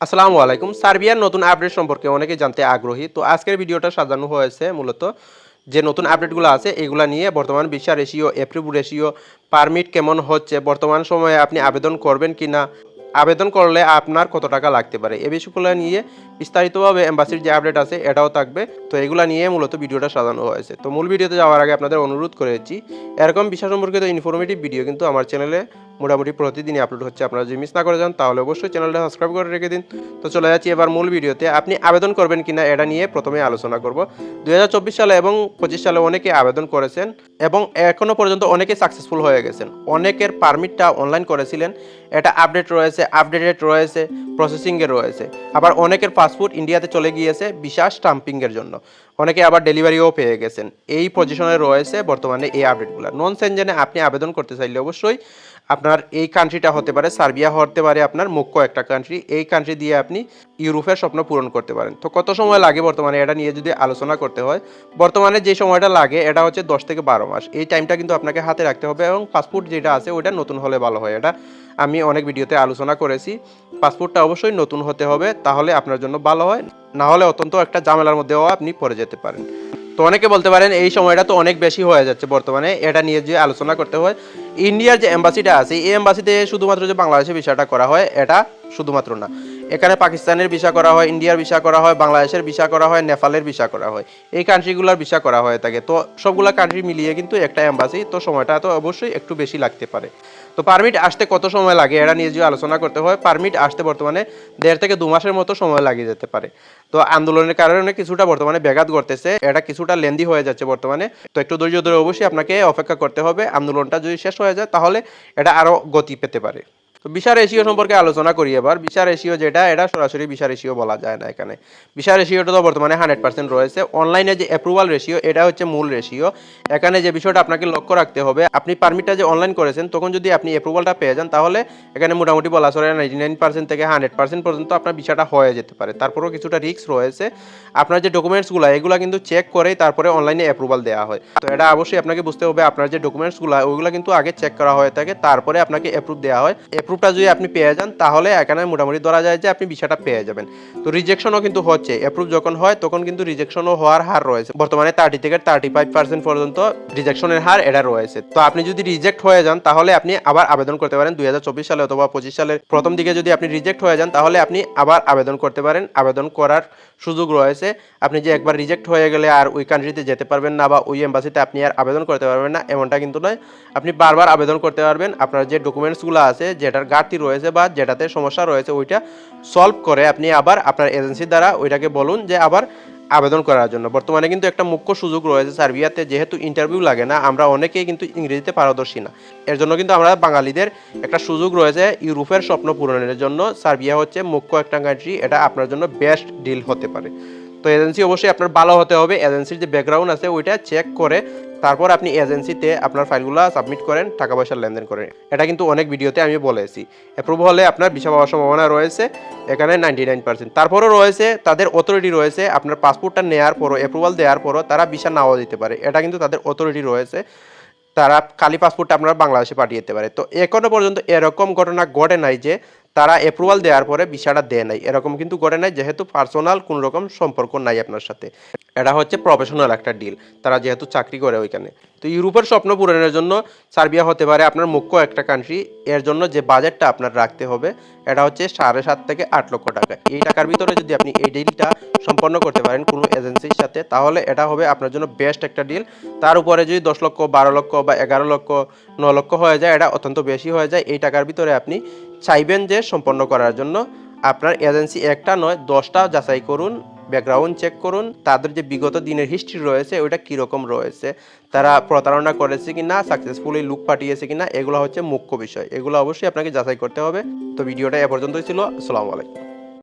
আসসালামু আলাইকুম। সার্বিয়ার নতুন আপডেট সম্পর্কে অনেকেই জানতে আগ্রহী। তো আজকের ভিডিওটা সাজানো হয়েছে মূলত যে নতুন আপডেটগুলো আছে এগুলা নিয়ে বর্তমান visa ratio, approve ratio, permit কেমন হচ্ছে, বর্তমান সময়ে আপনি আবেদন করবেন কিনা, আবেদন করলে আপনার কত টাকা লাগতে পারে, এ বিষয়গুলো নিয়ে বিস্তারিতভাবে এম্বাসির যে আপডেট আছে এটাও থাকবে। তো এগুলা নিয়ে মূলত ভিডিওটা সাজানো হয়েছে। তো মূল ভিডিওতে যাওয়ার আগে আপনাদের অনুরোধ করেছি এরকম বিষয় সম্পর্কিত ইনফরমেটিভ ভিডিও কিন্তু আমার চ্যানেলে মোটামুটি প্রতিদিনই আপলোড হচ্ছে। আপনারা যদি মিস না করে যান তাহলে অবশ্যই চ্যানেলটা সাবস্ক্রাইব করে রেখে দিন। তো চলে যাচ্ছি এবার মূল ভিডিওতে। আপনি আবেদন করবেন কিনা এটা নিয়ে প্রথমে আলোচনা করব। 2024 সালে এবং 25 সালে অনেকে আবেদন করেছেন এবং এখনও পর্যন্ত অনেকে সাকসেসফুল হয়ে গেছেন। অনেকের পারমিটটা অনলাইন করেছিলেন, এটা আপডেট রয়েছে, আপডেটেড রয়েছে, প্রসেসিংয়ে রয়েছে। আবার অনেকের পাসপোর্ট ইন্ডিয়াতে চলে গিয়েছে ভিসা স্টাম্পিংয়ের জন্য। অনেকে আবার ডেলিভারিও পেয়ে গেছেন। এই পজিশনে রয়েছে বর্তমানে এই আপডেটগুলো। নন সেনজেনে আপনি আবেদন করতে চাইলে অবশ্যই আপনার এই কান্ট্রিটা হতে পারে, সার্বিয়া হতে পারে আপনার মুখ্য একটা কান্ট্রি। এই কান্ট্রি দিয়ে আপনি ইউরোপের স্বপ্ন পূরণ করতে পারেন। তো কত সময় লাগে বর্তমানে এটা নিয়ে যদি আলোচনা করতে হয়, বর্তমানে যে সময়টা লাগে এটা হচ্ছে 10 থেকে 12 মাস। এই টাইমটা কিন্তু আপনাকে হাতে রাখতে হবে এবং পাসপোর্ট যেটা আছে ওইটা নতুন হলে ভালো হয়। এটা আমি অনেক ভিডিওতে আলোচনা করেছি। পাসপোর্টটা অবশ্যই নতুন হতে হবে, তাহলে আপনার জন্য ভালো হয়। না হলে অত্যন্ত একটা ঝামেলার মধ্যেও আপনি পড়ে যেতে পারেন। তো অনেকে বলতে পারেন এই সময়টা তো অনেক বেশি হয়ে যাচ্ছে বর্তমানে, এটা নিয়ে যে আলোচনা করতে হয়। ইন্ডিয়ার যে এম্বাসিটা আছে এই এম্বাসিতে শুধুমাত্র যে বাংলাদেশের ভিসাটা করা হয় এটা শুধুমাত্র না, এখানে পাকিস্তানের ভিসা করা হয়, ইন্ডিয়ার ভিসা করা হয়, বাংলাদেশের ভিসা করা হয়, নেপালের ভিসা করা হয়। এই কান্ট্রিগুলোর ভিসা করা হয়ে থাকে। তো সবগুলা কান্ট্রি মিলিয়ে কিন্তু একটা এম্বাসি, তো সময়টা তো অবশ্যই একটু বেশি লাগতে পারে। তো পারমিট আসতে কত সময় লাগে এটা নিয়ে যে আলোচনা করতে হয়, পারমিট আসতে বর্তমানে 1.5 থেকে 2 মাসের মতো সময় লাগিয়ে যেতে পারে। তো আন্দোলনের কারণে কিছুটা বর্তমানে ব্যাঘাত ঘটতেছে, এটা কিছুটা লেন্দি হয়ে যাচ্ছে বর্তমানে। তো একটু ধৈর্য ধরে অবশ্যই আপনাকে অপেক্ষা করতে হবে। আন্দোলনটা যদি শেষ হয়ে যায় তাহলে এটা আরও গতি পেতে পারে। তো ভিসা রেশিও সম্পর্কে আলোচনা করি এবার। ভিসা রেশিও যেটা, এটা সরাসরি ভিসা রেশিও বলা যায় না এখানে। ভিসা রেশিওটা তো বর্তমানে 100% রয়েছে। অনলাইনে যে অ্যাপ্রুভাল রেশিও এটা হচ্ছে মূল রেশিও। এখানে যে বিষয়টা আপনাকে লক্ষ্য রাখতে হবে, আপনি পারমিটটা যে অনলাইন করেছেন তখন যদি আপনি অ্যাপ্রুভালটা পেয়ে যান তাহলে এখানে মোটামুটি বলা চলে 99% থেকে 100% পর্যন্ত আপনার ভিসাটা হয়ে যেতে পারে। তারপরেও কিছুটা রিস্ক রয়েছে। আপনার যে ডকুমেন্টসগুলো এগুলো কিন্তু চেক করেই তারপরে অনলাইনে অ্যাপ্রুভাল দেওয়া হয়। তো এটা অবশ্যই আপনাকে বুঝতে হবে, আপনার যে ডকুমেন্টসগুলো ওইগুলো কিন্তু আগে চেক করা হয়ে থাকে, তারপরে আপনাকে অ্যাপ্রুভ দেওয়া হয়। অ্যাপ্রুভটা যদি আপনি পেয়ে যান তাহলে এখানে মোটামুটি ধরা যায় যে আপনি ভিসাটা পেয়ে যাবেন। তো রিজেকশনও কিন্তু হচ্ছে, অ্যাপ্রুভ যখন হয় তখন কিন্তু রিজেকশনও হওয়ার হার রয়েছে বর্তমানে 30 থেকে 35% পর্যন্ত রিজেকশনের হার এটা রয়েছে। তো আপনি যদি রিজেক্ট হয়ে যান তাহলে আপনি আবার আবেদন করতে পারেন 2024 সালে অথবা 25 সালের প্রথম দিকে। যদি আপনি রিজেক্ট হয়ে যান তাহলে আপনি আবার আবেদন করতে পারেন, আবেদন করার সুযোগ রয়েছে। আপনি যে একবার রিজেক্ট হয়ে গেলে আর ওই কান্ট্রিতে যেতে পারবেন না বা ওই এম্বাসিতে আপনি আর আবেদন করতে পারবেন না এমনটা কিন্তু নয়। আপনি বারবার আবেদন করতে পারবেন। আপনার যে ডকুমেন্টসগুলো আছে, যেটার ঘাটতি রয়েছে বা যেটাতে সমস্যা রয়েছে ওইটা সলভ করে আপনি আবার আপনার এজেন্সির দ্বারা ওইটাকে বলুন যে আবার আবেদন করার জন্য। বর্তমানে কিন্তু একটা মুখ্য সুযোগ রয়েছে সার্বিয়াতে, যেহেতু ইন্টারভিউ লাগে না, আমরা অনেকেই কিন্তু ইংরেজিতে পারদর্শী না। এর জন্য কিন্তু আমরা বাঙালিদের একটা সুযোগ রয়েছে ইউরোপের স্বপ্ন পূরণের জন্য। সার্বিয়া হচ্ছে মুখ্য একটা কান্ট্রি, এটা আপনার জন্য বেস্ট ডিল হতে পারে। তো এজেন্সি অবশ্যই আপনার ভালো হতে হবে। এজেন্সির যে ব্যাকগ্রাউন্ড আছে ওইটা চেক করে তারপর আপনি এজেন্সিতে আপনার ফাইলগুলো সাবমিট করেন, টাকা পয়সার লেনদেন করেন। এটা কিন্তু অনেক ভিডিওতে আমি বলেছি। অ্যাপ্রুভ হলে আপনার ভিসা পাওয়ার সম্ভাবনা রয়েছে এখানে 99%। তারপরও রয়েছে তাদের অথরিটি রয়েছে, আপনার পাসপোর্টটা নেওয়ার পরও, অ্যাপ্রুভাল দেওয়ার পরও তারা ভিসা নাও দিতে পারে। এটা কিন্তু তাদের অথরিটি রয়েছে, তারা খালি পাসপোর্টটা আপনার বাংলাদেশে পাঠিয়ে দিতে পারে। তো এখনো পর্যন্ত এরকম ঘটনা ঘটে নাই যে তারা অ্যাপ্রুভাল দেওয়ার পরে ভিসাটা দেয় নাই, এরকম কিন্তু ঘটে নাই, যেহেতু পার্সোনাল কোনো রকম সম্পর্ক নাই আপনার সাথে। এটা হচ্ছে প্রফেশনাল একটা ডিল, তারা যেহেতু চাকরি করে ওইখানে। তো ইউরোপের স্বপ্ন পূরণের জন্য সার্বিয়া হতে পারে আপনার মুখ্য একটা কান্ট্রি। এর জন্য যে বাজেটটা আপনার রাখতে হবে এটা হচ্ছে 7.5 থেকে 8 লক্ষ টাকা। এই টাকার ভিতরে যদি আপনি এই ডিলটা সম্পন্ন করতে পারেন কোনো এজেন্সির সাথে তাহলে এটা হবে আপনার জন্য বেস্ট একটা ডিল। তার উপরে যদি 10 লক্ষ, 12 লক্ষ বা 11 লক্ষ, 9 লক্ষ হয়ে যায়, এটা অত্যন্ত বেশি হয়ে যায়। এই টাকার ভিতরে আপনি চাইবেন যে সম্পন্ন করার জন্য আপনার এজেন্সি একটা নয় 10টা যাচাই করুন, ব্যাকগ্রাউন্ড চেক করুন, তাদের যে বিগত দিনের হিস্ট্রি রয়েছে ওইটা কীরকম রয়েছে, তারা প্রতারণা করেছে কি না, সাকসেসফুলি লুক পাঠিয়েছে কি না, এগুলো হচ্ছে মুখ্য বিষয়। এগুলো অবশ্যই আপনাকে যাচাই করতে হবে। তো ভিডিওটা এ পর্যন্তই ছিল। আসসালামু আলাইকুম।